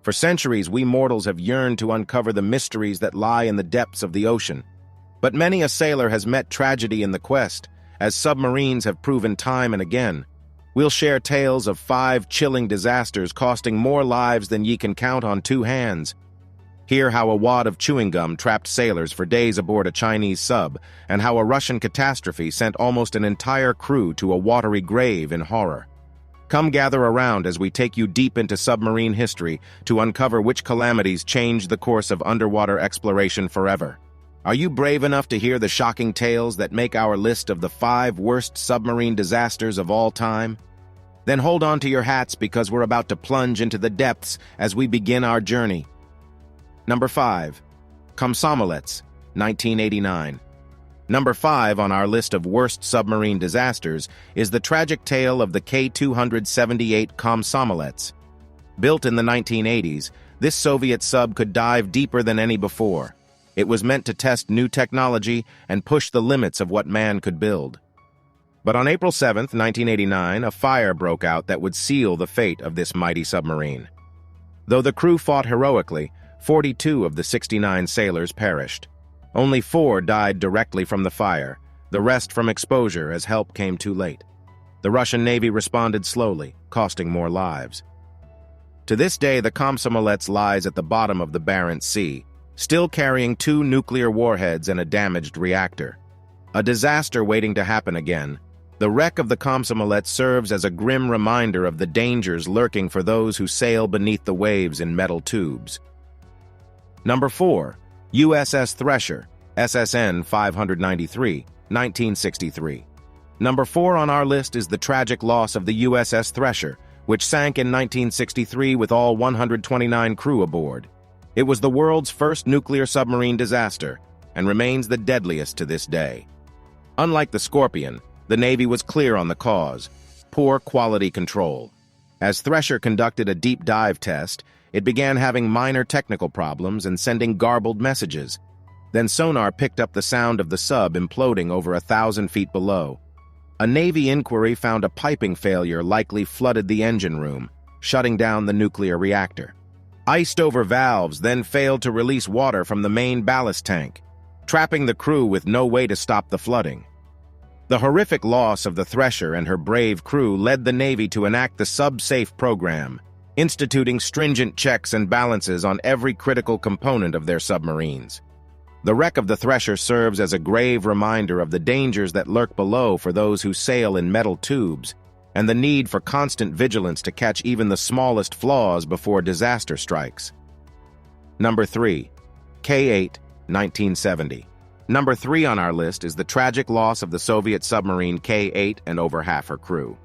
For centuries, we mortals have yearned to uncover the mysteries that lie in the depths of the ocean. But many a sailor has met tragedy in the quest, as submarines have proven time and again. We'll share tales of 5 chilling disasters costing more lives than ye can count on 2 hands. Hear how a wad of chewing gum trapped sailors for days aboard a Chinese sub, and how a Russian catastrophe sent almost an entire crew to a watery grave in horror. Come gather around as we take you deep into submarine history to uncover which calamities changed the course of underwater exploration forever. Are you brave enough to hear the shocking tales that make our list of the 5 worst submarine disasters of all time? Then hold on to your hats because we're about to plunge into the depths as we begin our journey. Number 5. Komsomolets, 1989. Number 5 on our list of worst submarine disasters is the tragic tale of the K-278 Komsomolets. Built in the 1980s, this Soviet sub could dive deeper than any before. It was meant to test new technology and push the limits of what man could build. But on April 7, 1989, a fire broke out that would seal the fate of this mighty submarine. Though the crew fought heroically, 42 of the 69 sailors perished. Only 4 died directly from the fire, the rest from exposure as help came too late. The Russian Navy responded slowly, costing more lives. To this day, the Komsomolets lies at the bottom of the Barents Sea, still carrying 2 nuclear warheads and a damaged reactor. A disaster waiting to happen again, the wreck of the Komsomolets serves as a grim reminder of the dangers lurking for those who sail beneath the waves in metal tubes. Number 4. USS Thresher, SSN 593, 1963. Number 4 on our list is the tragic loss of the USS Thresher, which sank in 1963 with all 129 crew aboard. It was the world's first nuclear submarine disaster, and remains the deadliest to this day. Unlike the Scorpion, the Navy was clear on the cause: poor quality control. As Thresher conducted a deep dive test, it began having minor technical problems and sending garbled messages. Then sonar picked up the sound of the sub imploding over 1,000 feet below. A Navy inquiry found a piping failure likely flooded the engine room, shutting down the nuclear reactor. Iced-over valves then failed to release water from the main ballast tank, trapping the crew with no way to stop the flooding. The horrific loss of the Thresher and her brave crew led the Navy to enact the Sub-Safe program, instituting stringent checks and balances on every critical component of their submarines. The wreck of the Thresher serves as a grave reminder of the dangers that lurk below for those who sail in metal tubes, and the need for constant vigilance to catch even the smallest flaws before disaster strikes. Number 3. K-8, 1970. Number 3 on our list is the tragic loss of the Soviet submarine K-8 and over half her crew.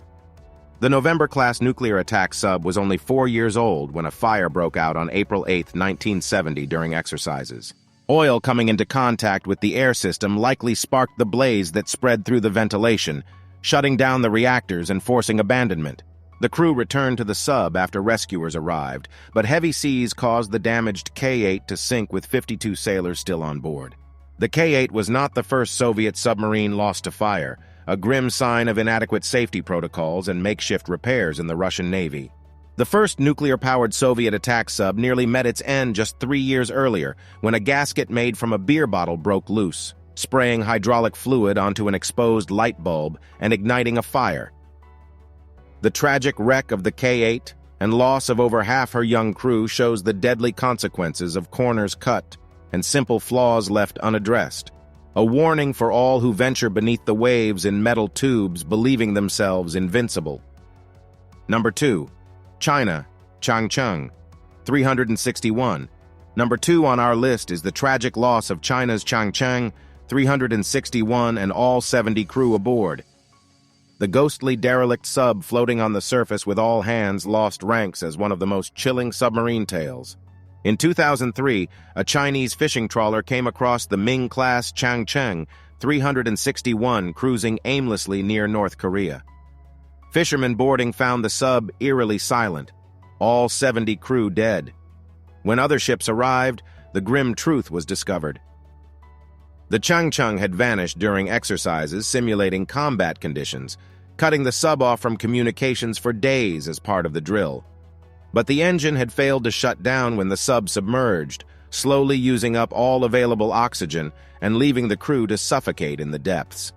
The November-class nuclear attack sub was only 4 years old when a fire broke out on April 8, 1970 during exercises. Oil coming into contact with the air system likely sparked the blaze that spread through the ventilation, shutting down the reactors and forcing abandonment. The crew returned to the sub after rescuers arrived, but heavy seas caused the damaged K-8 to sink with 52 sailors still on board. The K-8 was not the first Soviet submarine lost to fire, a grim sign of inadequate safety protocols and makeshift repairs in the Russian Navy. The first nuclear-powered Soviet attack sub nearly met its end just 3 years earlier when a gasket made from a beer bottle broke loose, spraying hydraulic fluid onto an exposed light bulb and igniting a fire. The tragic wreck of the K-8 and loss of over half her young crew shows the deadly consequences of corners cut and simple flaws left unaddressed. A warning for all who venture beneath the waves in metal tubes believing themselves invincible. Number 2. China, Changcheng, 361. Number 2 on our list is the tragic loss of China's Changcheng, 361 and all 70 crew aboard. The ghostly derelict sub floating on the surface with all hands lost ranks as one of the most chilling submarine tales. In 2003, a Chinese fishing trawler came across the Ming-class Changcheng 361 cruising aimlessly near North Korea. Fishermen boarding found the sub eerily silent, all 70 crew dead. When other ships arrived, the grim truth was discovered. The Changcheng had vanished during exercises simulating combat conditions, cutting the sub off from communications for days as part of the drill. But the engine had failed to shut down when the sub submerged, slowly using up all available oxygen and leaving the crew to suffocate in the depths.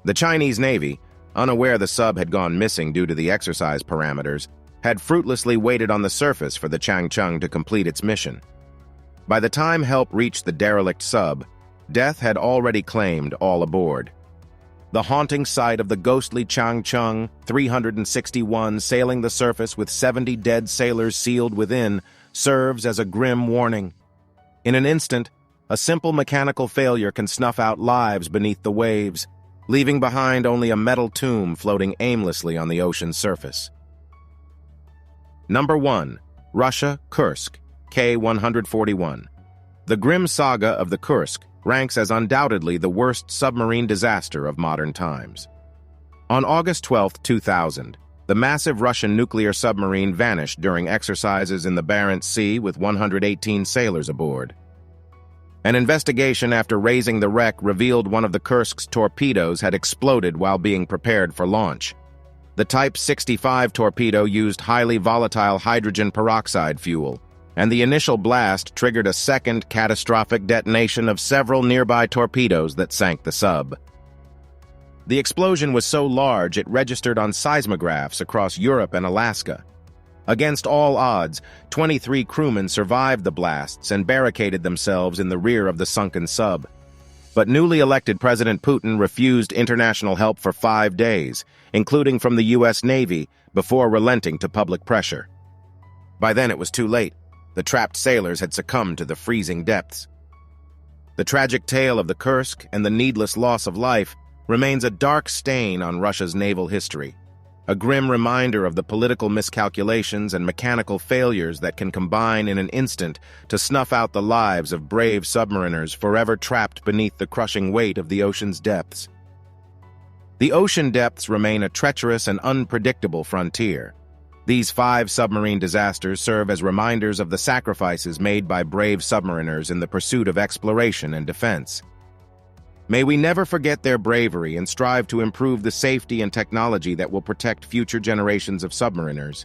The Chinese Navy, unaware the sub had gone missing due to the exercise parameters, had fruitlessly waited on the surface for the Changcheng to complete its mission. By the time help reached the derelict sub, death had already claimed all aboard. The haunting sight of the ghostly Changcheng 361 sailing the surface with 70 dead sailors sealed within serves as a grim warning. In an instant, a simple mechanical failure can snuff out lives beneath the waves, leaving behind only a metal tomb floating aimlessly on the ocean's surface. Number 1. Russia, Kursk, K-141. The grim saga of the Kursk ranks as undoubtedly the worst submarine disaster of modern times. On August 12, 2000, the massive Russian nuclear submarine vanished during exercises in the Barents Sea with 118 sailors aboard. An investigation after raising the wreck revealed one of the Kursk's torpedoes had exploded while being prepared for launch. The Type 65 torpedo used highly volatile hydrogen peroxide fuel, and the initial blast triggered a second catastrophic detonation of several nearby torpedoes that sank the sub. The explosion was so large it registered on seismographs across Europe and Alaska. Against all odds, 23 crewmen survived the blasts and barricaded themselves in the rear of the sunken sub. But newly elected President Putin refused international help for 5 days, including from the U.S. Navy, before relenting to public pressure. By then it was too late. The trapped sailors had succumbed to the freezing depths. The tragic tale of the Kursk and the needless loss of life remains a dark stain on Russia's naval history, a grim reminder of the political miscalculations and mechanical failures that can combine in an instant to snuff out the lives of brave submariners forever trapped beneath the crushing weight of the ocean's depths. The ocean depths remain a treacherous and unpredictable frontier. These 5 submarine disasters serve as reminders of the sacrifices made by brave submariners in the pursuit of exploration and defense. May we never forget their bravery and strive to improve the safety and technology that will protect future generations of submariners.